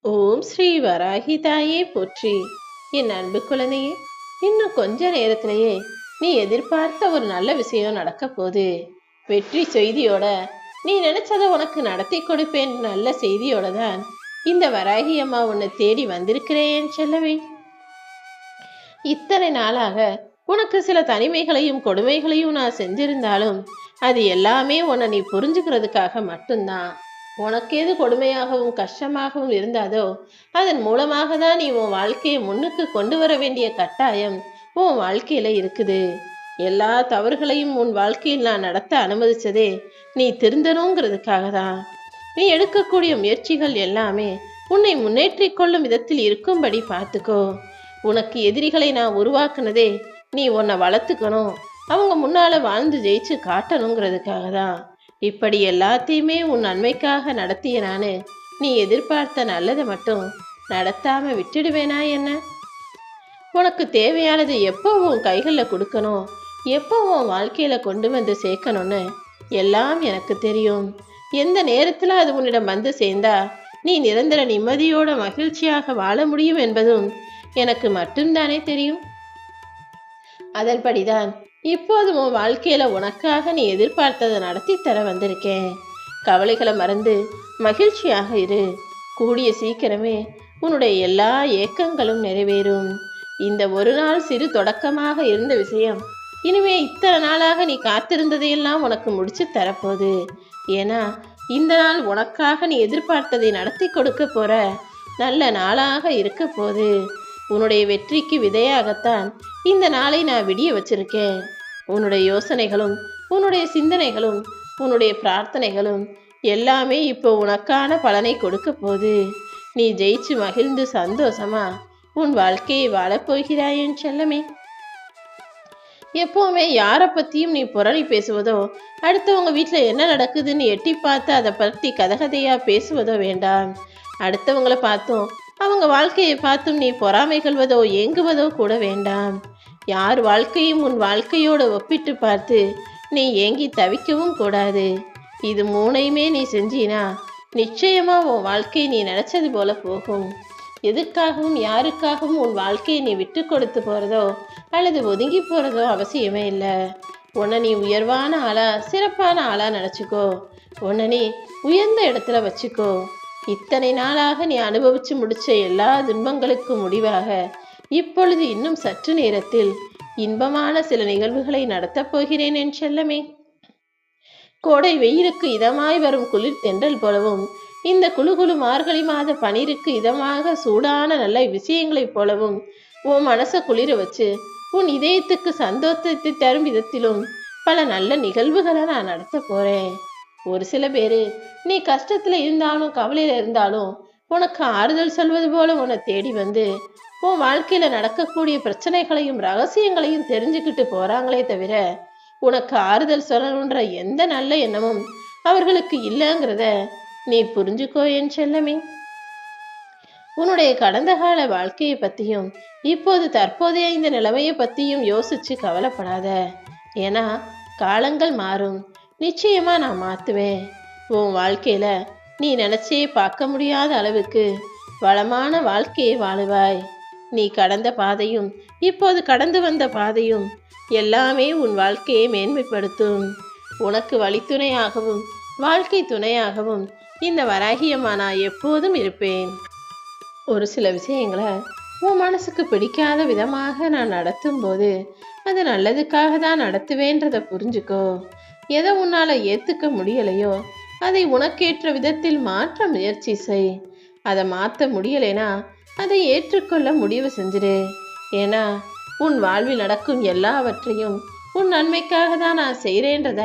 ஓம் ஸ்ரீ வராகி தாயே போற்றி. என் அன்பு குழந்தையே, இன்னும் கொஞ்ச நேரத்திலேயே நீ எதிர்பார்த்த ஒரு நல்ல விஷயம் நடக்க போகுது. வெற்றி செய்தியோட நீ நினைச்சதை உனக்கு நடத்தி கொடுப்பேன் நல்ல செய்தியோட தான் இந்த வராகி அம்மா உன்னை தேடி வந்திருக்கிறேன் செல்லவே. இத்தனை நாளாக உனக்கு சில தனிமைகளையும் கொடுமைகளையும் நான் செஞ்சிருந்தாலும் அது எல்லாமே உன்னை நீ புரிஞ்சுக்கிறதுக்காக மட்டும்தான். உனக்கு எது கொடுமையாகவும் கஷ்டமாகவும் இருந்தாதோ அதன் மூலமாக தான் நீ உன் வாழ்க்கையை முன்னுக்கு கொண்டு வர வேண்டிய கட்டாயம் உன் வாழ்க்கையில இருக்குது. எல்லா தவறுகளையும் உன் வாழ்க்கையில் நான் நடத்த அனுமதிச்சதே நீ திருந்தணுங்கிறதுக்காக தான். நீ எடுக்கக்கூடிய முயற்சிகள் எல்லாமே உன்னை முன்னேற்றிக் கொள்ளும் விதத்தில் இருக்கும்படி பார்த்துக்கோ. உனக்கு எதிரிகளை நான் உருவாக்குனதே நீ உன்னை வளர்த்துக்கணும், அவங்க முன்னால வாழ்ந்து ஜெயிச்சு காட்டணுங்கிறதுக்காக தான். இப்படி எல்லாத்தையுமே உன் நன்மைக்காக நடத்திய நானு நீ எதிர்பார்த்த நல்லதை மட்டும் நடத்தாம விட்டுடுவேனா என்ன? உனக்கு தேவையானது எப்போ உன் கைகளில் கொடுக்கணும், எப்போ உன் வாழ்க்கையில கொண்டு வந்து சேர்க்கணும்னு எல்லாம் எனக்கு தெரியும். எந்த நேரத்தில் அது உன்னிடம் வந்து சேர்ந்தா நீ நிரந்தர நிம்மதியோட மகிழ்ச்சியாக வாழ முடியும் என்பதும் எனக்கு மட்டும்தானே தெரியும். அதன்படிதான் இப்போது உன் வாழ்க்கையில உனக்காக நீ எதிர்பார்த்ததை நடத்தி தர வந்திருக்கேன். கவலைகளை மறந்து மகிழ்ச்சியாக இரு. கூடிய சீக்கிரமே உன்னுடைய எல்லா ஏக்கங்களும் நிறைவேறும். இந்த ஒரு நாள் சிறு தொடக்கமாக இருந்த விஷயம் இனிமே இத்தனை நாளாக நீ காத்திருந்ததையெல்லாம் உனக்கு முடிச்சு தரப்போகுது. ஏன்னா இந்த நாள் உனக்காக நீ எதிர்பார்த்ததை நடத்தி கொடுக்க போற நல்ல நாளாக இருக்க போகுது. உன்னுடைய வெற்றிக்கு விதையாகத்தான் இந்த நாளை நான் விடிய வச்சிருக்கேன். உன்னுடைய யோசனைகளும் உன்னுடைய சிந்தனைகளும் உன்னுடைய பிரார்த்தனைகளும் எல்லாமே இப்போ உனக்கான பலனை கொடுக்க போகுது. நீ ஜெயிச்சு மகிழ்ந்து சந்தோஷமா உன் வாழ்க்கையை வாழப்போகிறாய் என் செல்லமே. எப்பவுமே யாரை பற்றியும் நீ புரணி பேசுவதோ, அடுத்தவங்க வீட்டில் என்ன நடக்குதுன்னு எட்டி பார்த்து அதை பற்றி கதகதையாக பேசுவதோ வேண்டாம். அடுத்தவங்களை பார்த்தும் அவங்க வாழ்க்கையை பார்த்தும் நீ பொறாமை கொள்வதோ ஏங்குவதோ கூட வேண்டாம். யார் வாழ்க்கையும் உன் வாழ்க்கையோடு ஒப்பிட்டு பார்த்து நீ ஏங்கி தவிக்கவும் கூடாது. இது மூணையுமே நீ செஞ்சினா நிச்சயமா உன் வாழ்க்கை நீ நினைச்சது போல போகும். எதுக்காகவும் யாருக்காகவும் உன் வாழ்க்கையை நீ விட்டு கொடுத்து போறதோ அல்லது ஒதுங்கி போறதோ அவசியமே இல்லை. உன்னை நீ உயர்வான ஆளா சிறப்பான ஆளா நினைச்சுக்கோ. உன்னை நீ உயர்ந்த இடத்துல வச்சுக்கோ. இத்தனை நாளாக நீ அனுபவிச்சு முடிச்ச எல்லா துன்பங்களுக்கும் முடிவாக இப்பொழுது இன்னும் சற்று நேரத்தில் இன்பமான சில நிகழ்வுகளை நடத்தப் போகிறேன் என் செல்லமே. கோடை வெயிலுக்கு இதமாய் வரும் குளிர் தென்றல் போலவும், இந்த குழுகுழு மார்கழி மாத பனிருக்கு இதமாக சூடான நல்ல விஷயங்களைப் போலவும் உன் மனசை குளிர வச்சு உன் இதயத்துக்கு சந்தோஷத்தை தரும் விதத்திலும் பல நல்ல நிகழ்வுகளை நான் நடத்த போறேன். ஒரு சில பேரு நீ கஷ்டத்துல இருந்தாலும் கவலையில இருந்தாலும் உனக்கு ஆறுதல் சொல்வது போல உன்னை தேடி வந்து உன் வாழ்க்கையில நடக்கக்கூடிய பிரச்சனைகளையும் ரகசியங்களையும் தெரிஞ்சுக்கிட்டு போறாங்களே தவிர உனக்கு ஆறுதல் சொல்லணுன்ற எந்த நல்ல எண்ணமும் அவர்களுக்கு இல்லைங்கிறத நீ புரிஞ்சுக்கோ என் செல்லமே. உன்னுடைய கடந்த கால வாழ்க்கையை பத்தியும் இப்போது தற்போதைய இந்த நிலைமையை பத்தியும் யோசிச்சு கவலைப்படாத. ஏன்னா காலங்கள் மாறும், நிச்சயமா நான் மாத்துவேன். உன் வாழ்க்கையில நீ நினைச்சே பார்க்க முடியாத அளவுக்கு வளமான வாழ்க்கையை வாழுவாய். நீ கடந்த பாதையும் இப்போது கடந்து வந்த பாதையும் எல்லாமே உன் வாழ்க்கையை மேன்மைப்படுத்தும். உனக்கு வழித்துணையாகவும் வாழ்க்கை துணையாகவும் இந்த வராகியம்மா நான் எப்போதும் இருப்பேன். ஒரு சில விஷயங்களை உன் மனசுக்கு பிடிக்காத விதமாக நான் நடத்தும் போது அது நல்லதுக்காக தான் நடத்துவேன்றதை புரிஞ்சுக்கோ. எதை உன்னால ஏத்துக்க முடியலையோ அதை உனக்கேற்ற விதத்தில் மாற்ற முயற்சி செய். அதை மாற்ற முடியலைனா அதை ஏற்றுக்கொள்ள முடிவு செஞ்சிரு. ஏன்னா உன் வாழ்வில் நடக்கும் எல்லாவற்றையும் உன் நன்மைக்காக தான் நான் செய்கிறேன்றத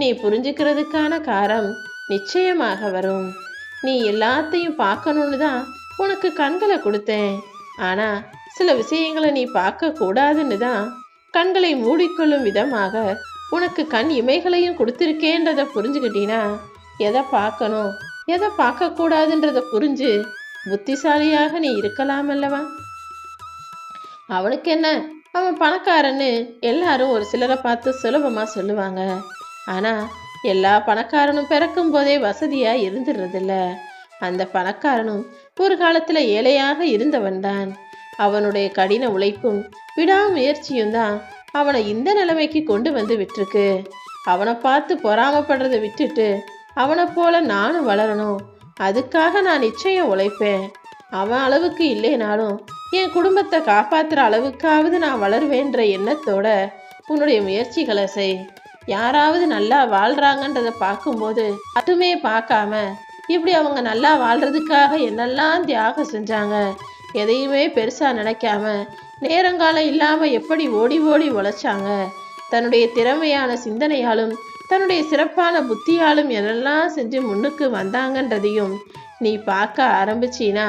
நீ புரிஞ்சுக்கிறதுக்கான காரம் நிச்சயமாக வரும். நீ எல்லாத்தையும் பார்க்கணும்னு தான் உனக்கு கண்களை கொடுத்தேன். ஆனா சில விஷயங்களை நீ பார்க்க கூடாதுன்னு தான் கண்களை மூடிக்கொள்ளும் விதமாக உனக்கு கண் இமைகளையும் கொடுத்துருக்கேன்றத புரிஞ்சுக்கிட்டீனா எதை பார்க்கணும் எதை பார்க்க கூடாதுன்றத புரிஞ்சு புத்திசாலியாக நீ இருக்கலாம் அல்லவா? அவனுக்கு என்ன, அவன் பணக்காரன்னு எல்லாரும் ஒரு சிலரை பார்த்து சுலபமா சொல்லுவாங்க. ஆனா எல்லா பணக்காரனும் பிறக்கும் போதே வசதியா இருந்துடுறதில்ல. அந்த பணக்காரனும் ஒரு காலத்துல ஏழையாக இருந்தவன்தான். அவனுடைய கடின உழைப்பும் விடாமுயற்சியும் தான் அவனை இந்த நிலைமைக்கு கொண்டு வந்து விட்டுருக்கு. அவனை பார்த்து பொறாமப்படுறதை விட்டுட்டு அவனை போல நானும் வளரணும். அதுக்காக நான் நிச்சயம் உழைப்பேன். அவன் அளவுக்கு இல்லைனாலும் என் குடும்பத்தை காப்பாத்துற அளவுக்காவது நான் வளருவேன்ற எண்ணத்தோட உன்னுடைய முயற்சிகளை செய். யாராவது நல்லா வாழ்றாங்கன்றத பார்க்கும்போது மட்டுமே பார்க்காம இப்படி அவங்க நல்லா வாழ்றதுக்காக என்னெல்லாம் தியாகம் செஞ்சாங்க, எதையுமே பெருசா நினைக்காம நேரங்காலம் இல்லாம எப்படி ஓடி ஓடி உழைச்சாங்க, தன்னுடைய திறமையான சிந்தனையாலும் தன்னுடைய சிறப்பான புத்தியாலும் என்னெல்லாம் செஞ்சு முன்னுக்கு வந்தாங்கன்றதையும் நீ பார்க்க ஆரம்பிச்சினா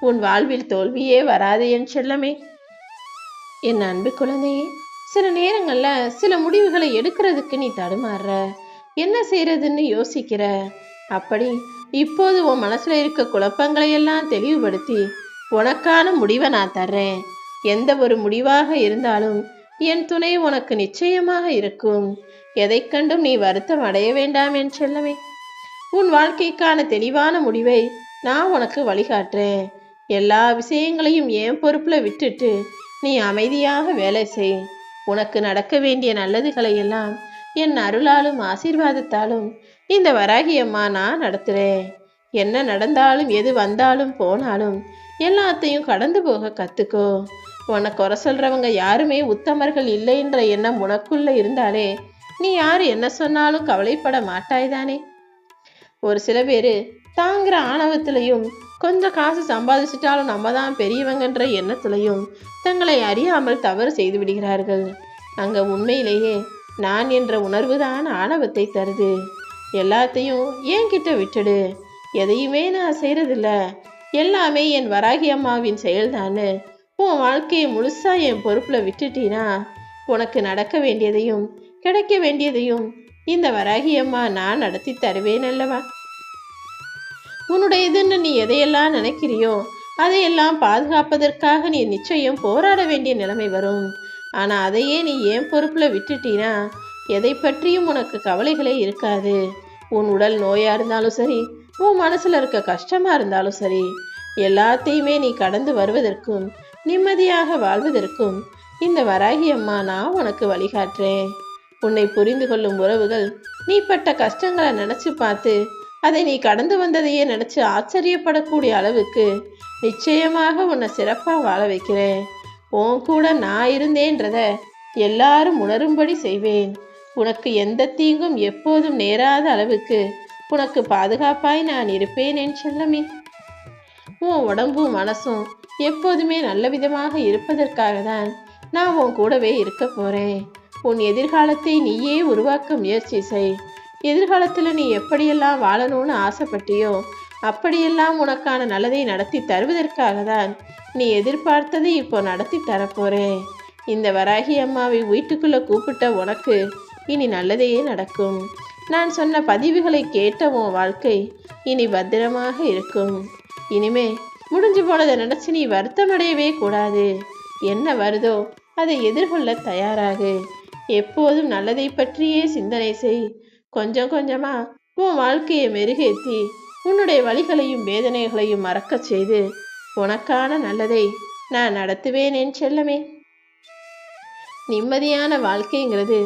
உன் வாழ்வில் தோல்வியே வராது என் செல்லமே. என் அன்பு குழந்தையே, சில நேரங்கள்ல சில முடிவுகளை எடுக்கிறதுக்கு நீ தடுமாறுற, என்ன செய்யறதுன்னு யோசிக்கிற. அப்படி இப்போது உன் மனசுல இருக்க குழப்பங்களை எல்லாம் தெளிவுபடுத்தி உனக்கான முடிவை நான் தர்றேன். எந்த ஒரு முடிவாக இருந்தாலும் என் துணை உனக்கு நிச்சயமாக இருக்கும். எதை கண்டும் நீ வருத்தம் அடைய வேண்டாம் என் செல்லமே. உன் வாழ்க்கைக்கான தெளிவான முடிவை நான் உனக்கு வழிகாட்டுறேன். எல்லா விஷயங்களையும் என் பொறுப்புல விட்டுட்டு நீ அமைதியாக வேலை செய். உனக்கு நடக்க வேண்டிய நல்லதுகளை எல்லாம் என் அருளாலும் ஆசீர்வாதத்தாலும் இந்த வராகி அம்மா நான் நடத்துறேன். என்ன நடந்தாலும் எது வந்தாலும் போனாலும் எல்லாத்தையும் கடந்து போக கத்துக்கோ. உனக்கு குறை சொல்றவங்க யாருமே உத்தமர்கள் இல்லைன்ற எண்ணம் உனக்குள்ள இருந்தாலே நீ யாரு என்ன சொன்னாலும் கவலைப்பட மாட்டாய்தானே. ஒரு சில பேரு தாங்கிற ஆணவத்திலையும் கொஞ்சம் காசு சம்பாதிச்சிட்டாலும் நம்ம தான் பெரியவங்கன்ற எண்ணத்திலையும் தங்களை அறியாமல் தவறு செய்து விடுகிறார்கள். அங்க உண்மையிலேயே நான் என்ற உணர்வு தான் ஆணவத்தை தருது. எல்லாத்தையும் என்கிட்ட விட்டுடு, எதையுமே நான் செய்யறதில்ல, எல்லாமே என் வராகி அம்மாவின் செயல்தான்னு உன் வாழ்க்கையை முழுசா என் பொறுப்புல விட்டுட்டீனா உனக்கு நடக்க வேண்டியதையும் கிடைக்க வேண்டியதையும் இந்த வராகி அம்மா நான் நடத்தி தருவேன் அல்லவா. உன்னுடையதுன்னு நீ எதையெல்லாம் நினைக்கிறியோ அதையெல்லாம் பாதுகாப்பதற்காக நீ நிச்சயம் போராட வேண்டிய நிலைமை வரும். ஆனா அதையே நீ ஏன் பொறுப்புல விட்டுட்டீனா எதை பற்றியும் உனக்கு கவலைகளே இருக்காது. உன் உடல் நோயா இருந்தாலும் சரி, உன் மனசுல இருக்க கஷ்டமா இருந்தாலும் சரி, எல்லாத்தையுமே நீ கடந்து வருவதற்கும் நிம்மதியாக வாழ்வதற்கும் இந்த வராகி அம்மா நான் உனக்கு வழிகாட்டுறேன். உன்னை புரிந்து கொள்ளும் உறவுகள் நீ பட்ட கஷ்டங்களை நினைச்சு பார்த்து அதை நீ கடந்து வந்ததையே நினைச்சு ஆச்சரியப்படக்கூடிய அளவுக்கு நிச்சயமாக உன்னை சிறப்பா வாழ வைக்கிறேன். உன் கூட நான் இருந்தேன்றத எல்லாரும் உணரும்படி செய்வேன். உனக்கு எந்த தீங்கும் எப்போதும் நேராத அளவுக்கு உனக்கு பாதுகாப்பாய் நான் இருப்பேன் என் செல்லமே. உன் உடம்பும் மனசும் எப்போதுமே நல்ல விதமாக இருப்பதற்காக தான் நான் உன் கூடவே இருக்க போறேன். உன் எதிர்காலத்தை நீயே உருவாக்க முயற்சி செய். எதிர்காலத்துல நீ எப்படியெல்லாம் வாழணும்னு ஆசைப்பட்டியோ அப்படியெல்லாம் உனக்கான நல்லதை நடத்தி தருவதற்காக தான் நீ எதிர்பார்த்ததை இப்போ நடத்தி தரப்போறேன். இந்த வராகி அம்மாவை வீட்டுக்குள்ள கூப்பிட்ட உனக்கு இனி நல்லதையே நடக்கும். நான் சொன்ன பதிவுகளை கேட்ட உன் வாழ்க்கை இனி பத்திரமாக இருக்கும். இனிமே முடிஞ்சு போனதை நினைச்சு நீ வருத்தமடையவே கூடாது. என்ன வருதோ அதை எதிர்கொள்ள தயாராகு. எப்போதும் நல்லதை பற்றியே சிந்தனை செய். கொஞ்சம் கொஞ்சமா உன் வாழ்க்கையை மெருகேற்றி உன்னுடைய வலிகளையும் வேதனைகளையும் மறக்க செய்து உனக்கான நல்லதை நான் நடத்துவேன் என் செல்லமே. நிம்மதியான வாழ்க்கைங்கிறது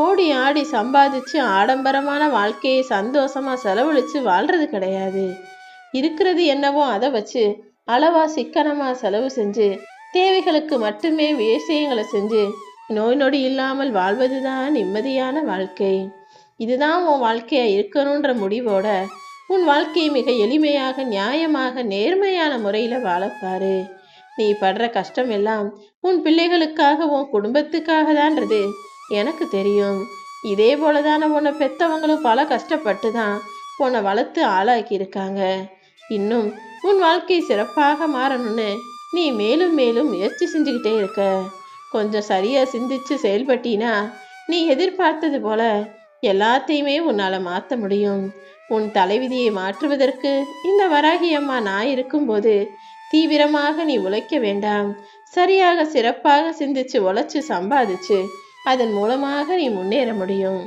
ஓடி ஆடி சம்பாதிச்சு ஆடம்பரமான வாழ்க்கையை சந்தோஷமா செலவழிச்சு வாழ்றது கிடையாது. இருக்கிறது என்னவோ அதை வச்சு அளவா சிக்கனமா செலவு செஞ்சு தேவைகளுக்கு மட்டுமே விஷயங்களை செஞ்சு நோய் நொடி இல்லாமல் வாழ்வதுதான் நிம்மதியான வாழ்க்கை. இதுதான் உன் வாழ்க்கையா இருக்கணும்ன்ற முடிவோட உன் வாழ்க்கையை மிக எளிமையாக நியாயமாக நேர்மையான முறையில வாழப்பாரு. நீ படுற கஷ்டம் எல்லாம் உன் பிள்ளைகளுக்காக உன் குடும்பத்துக்காக தான்றது எனக்கு தெரியும். இதே போலதான உன்னை பெத்தவங்களும் பல கஷ்டப்பட்டு தான் உன்னை வளர்த்து ஆளாக்கி இருக்காங்க. இன்னும் உன் வாழ்க்கை சிறப்பாக மாறணும்னு நீ மேலும் மேலும் முயற்சி செஞ்சுக்கிட்டே இருக்க. கொஞ்சம் சரியா சிந்திச்சு செயல்பட்டினா நீ எதிர்பார்த்தது போல எல்லாத்தையுமே உன்னால மாற்ற முடியும். உன் தலைவிதியை மாற்றுவதற்கு இந்த வராகி அம்மா நான் இருக்கும்போது தீவிரமாக நீ உழைக்க வேண்டாம். சரியாக சிறப்பாக சிந்திச்சு உழைச்சு சம்பாதிச்சு அதன் மூலமாக நீ முன்னேற முடியும்.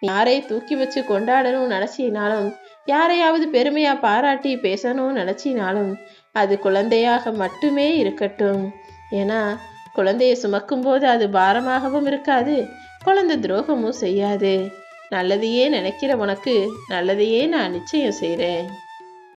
யாரை தூக்கி வச்சு கொண்டாடணும்னு நினைச்சினாலும் யாரையாவது பெருமையா பாராட்டி பேசணும்னு நினைச்சினாலும் அது குழந்தையாக மட்டுமே இருக்கட்டும். ஏன்னா குழந்தைய சுமக்கும்போது அது பாரமாகவும் இருக்காது, குழந்தை துரோகமும் செய்யாது. நல்லதையே நினைக்கிற உனக்கு நல்லதையே நான் நிச்சயம் செய்கிறேன்.